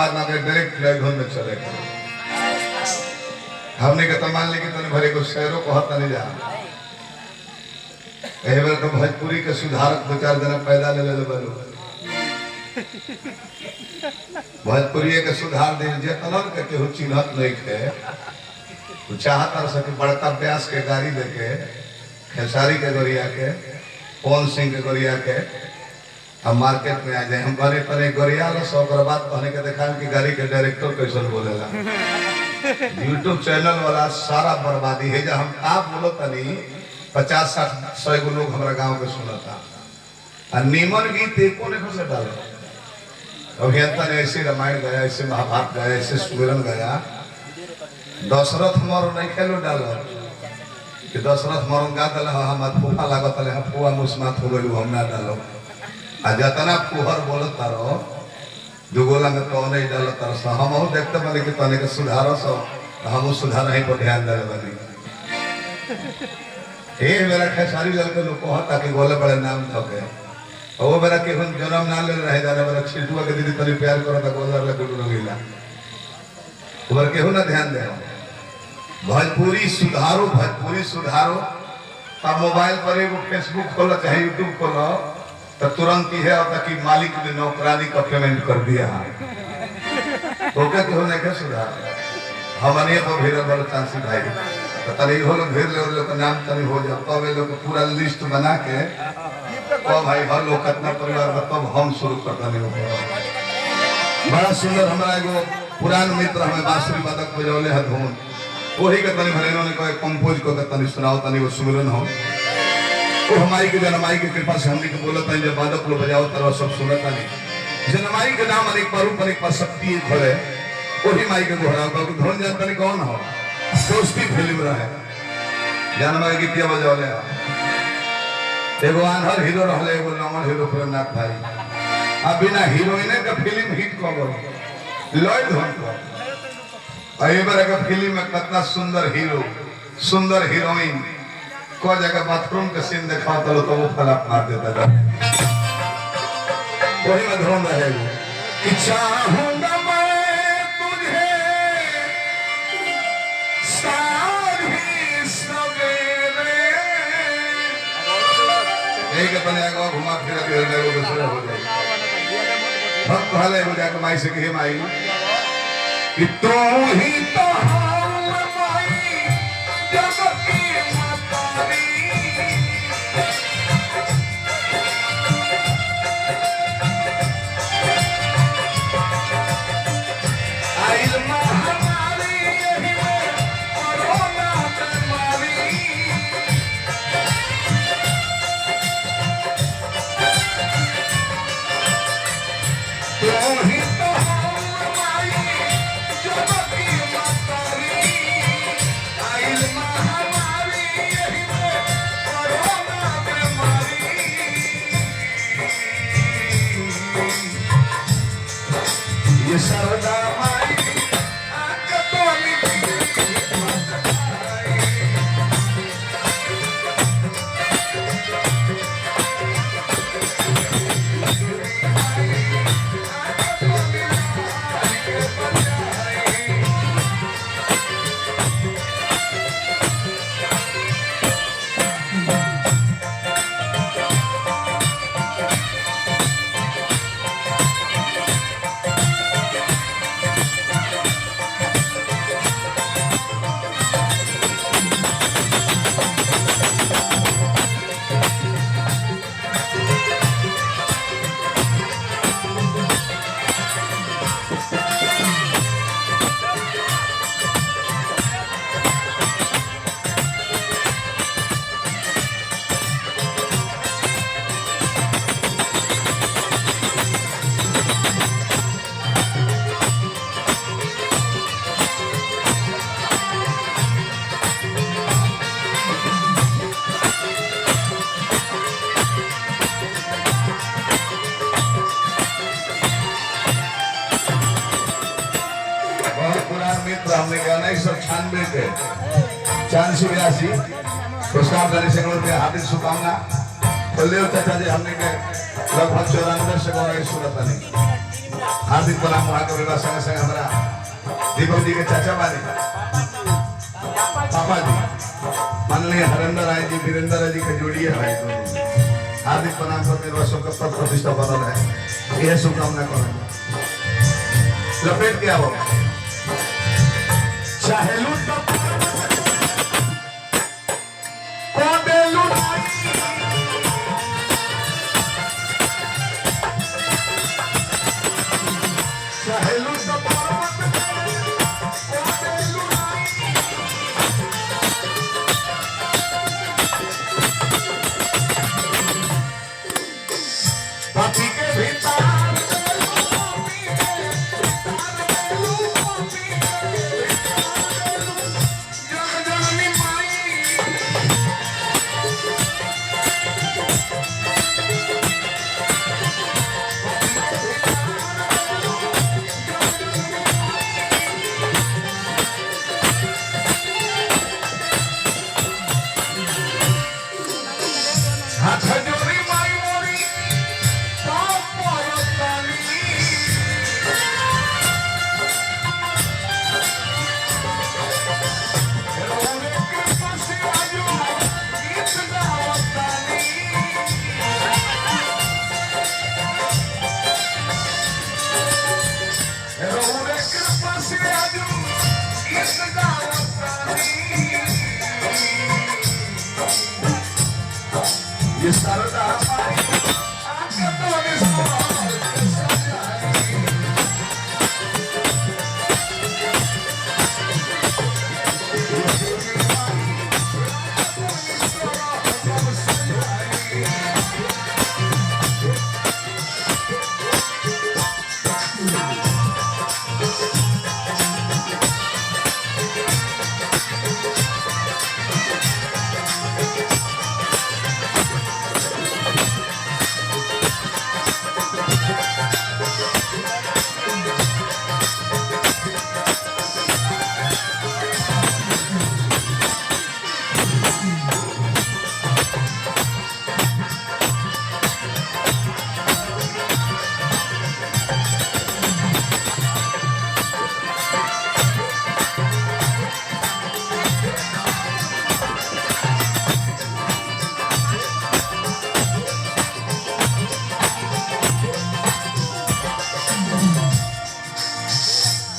बाद में डायरेक्ट धुन में चले हमने के तो मान ली कि तने भरे को शहरों को हत नहीं जा कई बार तो भोजपुरी के सुधारक दो चार जना पैदा ले बनो भोजपुरी के सुधार दे जेतना के केहू चिन्हत नहीं के चाहता सके बड़का व्यास के गाड़ी देके खेसारी के गोरिया के पवन सिंह के गोरिया के हम मार्केट में आ जाए हम बने तने गोरिया लो 100 बात कहने के देखा कि गाड़ी के डायरेक्टर कैसे बोलेला यूट्यूब चैनल वाला सारा बर्बादी है जब हम आप बोलो तनी 50-60-100 लोग हमारा गांव के सुनता और नीमन गीत एको ने से डाले अभियंता ने ऐसे रामायण गाया ऐसे महाभारत गाया ऐसे सुमिरन गाया दशरथ मर नहीं खेलो डालो कि दशरथ मरन गा दल हम फूफा लागत है फुआ मुस्मात हो गइल हम ना डालो आ जतना फुहर बोलत तारो दुगोला में तो नहीं डालत तारो हम हो देखते बने कि तने के सुधारो सो हम सुधार नहीं पर ध्यान दे बनी ए मेरा खेसारी दल के लोग कहता कि बोले बड़े नाम थके वो मेरा के हम जन्म ना ले रहे जाने मेरा छिटुआ के दीदी तनी प्यार करता गोला ले गुडू रंगीला उबर केहू ना ध्यान दे भोजपुरी सुधारो अब मोबाइल पर एगो फेसबुक खोलो चाहे यूट्यूब खोलो तो तुरंत ही है और कि मालिक ने नौकरानी का पेमेंट कर दिया तो क्या क्यों नहीं क्या सुधार हमने तो भेड़ बड़े चांसी भाई तो तनी हो लोग भेड़ ले लोग का नाम तनी हो जाए तो वे लोग पूरा लिस्ट बना के तो भाई हर लोग कितना परिवार तब हम शुरू करता नहीं हो बड़ा सुंदर हमारा एगो पुरान मित्र हमें बांसुरी वादक बजौले है धुन वही के तनी भले इन्होंने कोई कंपोज को तनी सुनाओ तनी वो सुमिरन हो वो हमारी के जनमाई की कृपा से हमने के बोला था जब वादक लोग बजाओ तरह सब सुनता नहीं जनमाई के नाम अनेक पारूप अनेक पर शक्ति एक है वही माई के घोड़ा का धुन जानता नहीं कौन हो दोस्ती फिल्म रहा है जनमाई की क्या बजौले एगो आनहर हीरो रहले एगो नॉर्मल हीरो प्रेमनाथ भाई अब बिना हीरोइन का फिल्म हिट कर गो लॉय धुन को अरे बार का फिल्म में कितना सुंदर हीरो सुंदर हीरोइन को जगह बाथरूम के सीन देखा तो वो फलाप मार देता था वही में धुन रहेगा कि चाहूंगा मैं तुझे सारी सवेरे एक अपने आगे घुमा फिरा के वो दूसरे हो जाए भक्त हाले हो जाके माई से कहे माई कि तू ही तो हमने गाना 196 के 84 पुरस्कार देने से हार्दिक शुभकामना बलदेव चाचा जी हमने के लगभग 94 से गाना सूरत नहीं हार्दिक प्रणाम वहाँ के विवाह संग संग हमारा दीपक जी के चाचा बानी पापा जी माननीय हरेंद्र राय जी वीरेंद्र राय जी के जोड़िए भाई हार्दिक प्रणाम करते वर्षों का पद प्रतिष्ठा बनल है यह शुभकामना करें लपेट के आओ चाहे लूट ये सारा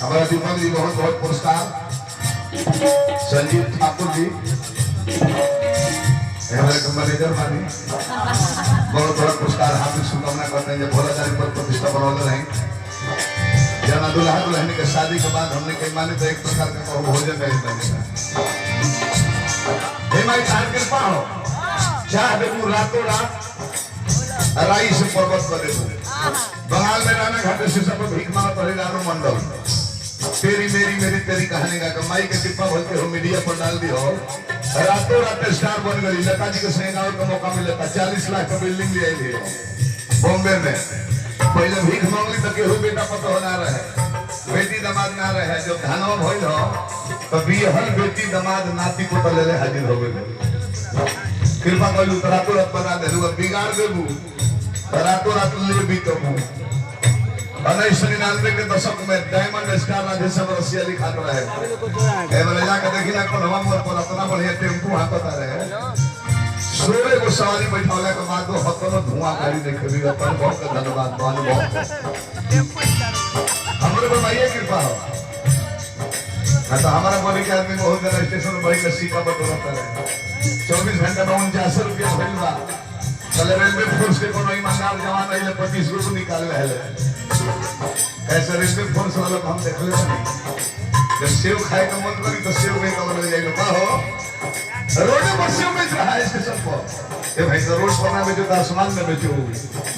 हमारा दीपक जी बहुत बहुत पुरस्कार संजीव ठाकुर जी हमारे मैनेजर मानी बहुत बड़ा पुरस्कार हार्दिक शुभकामना करते हैं जब भोला तारीख पर प्रतिष्ठा बनौले रहे जब दुल्हा दुल्हन के शादी के बाद हमने कई माने तो एक प्रकार का भोजन नहीं बनेगा माई चार कृपा हो चाह देखू रातों रात राई से पर्वत पर देखू बंगाल में राना घाटे से सब भीख मांगा पड़े रानो मंडल तेरी मेरी मेरी तेरी कहानी का कमाई के कृपा बोलते हो मीडिया पर डाल दी हो रातों रात स्टार बन गई नेताजी के सहगाव का मौका मिला 40 लाख का बिल्डिंग ले आई बॉम्बे में पहले भीख मांगली तो केहू बेटा पता होना रहे बेटी दामाद ना रहे जब धनवा भइल हो तो बिहल बेटी दामाद नाती को तो ले हाजिर हो गए कृपा कलू रातों रात बना दे बिगाड़ देबू रातों रात ले भी तो 1999 के दशक में डायमंड स्टार राधेश्याम रसिया लिखा रहे एवरे जाके देखी ना कोन हम पर इतना बढ़िया टेम्पो हाकता रहे सोरे को सवारी बैठाले के बाद दो हतनो धुआं गाड़ी देखे भी अपन बहुत धन्यवाद बानु बहुत हमरे पर माईए कृपा हो तो हमारा बोली के आदमी बहुत जरा स्टेशन में बैठ के सीका बटोरता रहे 24 घंटा में 49 रुपया भेल बा चले रेलवे फोर्स के कोनो ईमानदार जवान रहिले 25 रुपया निकाल रहे ऐसे रेलवे फोर्स वालों को हम देखले नहीं जब सेव खाए का मन करी तो सेव में कमर ले जाइलो का हो रोड पर सेव बेच रहा है स्टेशन पर ये भाई तो रोड पर ना बेचो तो आसमान में बेचो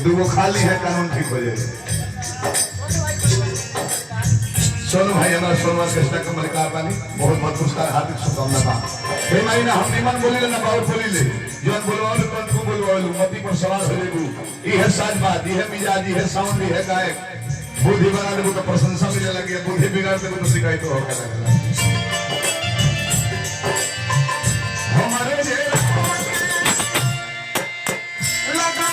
दुगो खाली है कानून ठीक हो जाए सोनू भाई हमारा सोनवा कृष्णा का मलिकार बानी बहुत बहुत पुरस्कार हार्दिक शुभकामना बा हे महीना हम निमन बोली ले ना बहुत बोली ले जोन बोलवालो तन को बोलवालो मती पर सवार हो लेबू ई है साज बात ई है मिजाज ई है साउंड ई है गायक बुद्धि बना देबू तो प्रशंसा मिले लगी बुद्धि बिगाड़ देबू तो शिकायत हो के लगेगा हमारे जे लगा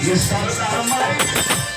ये सरदा माई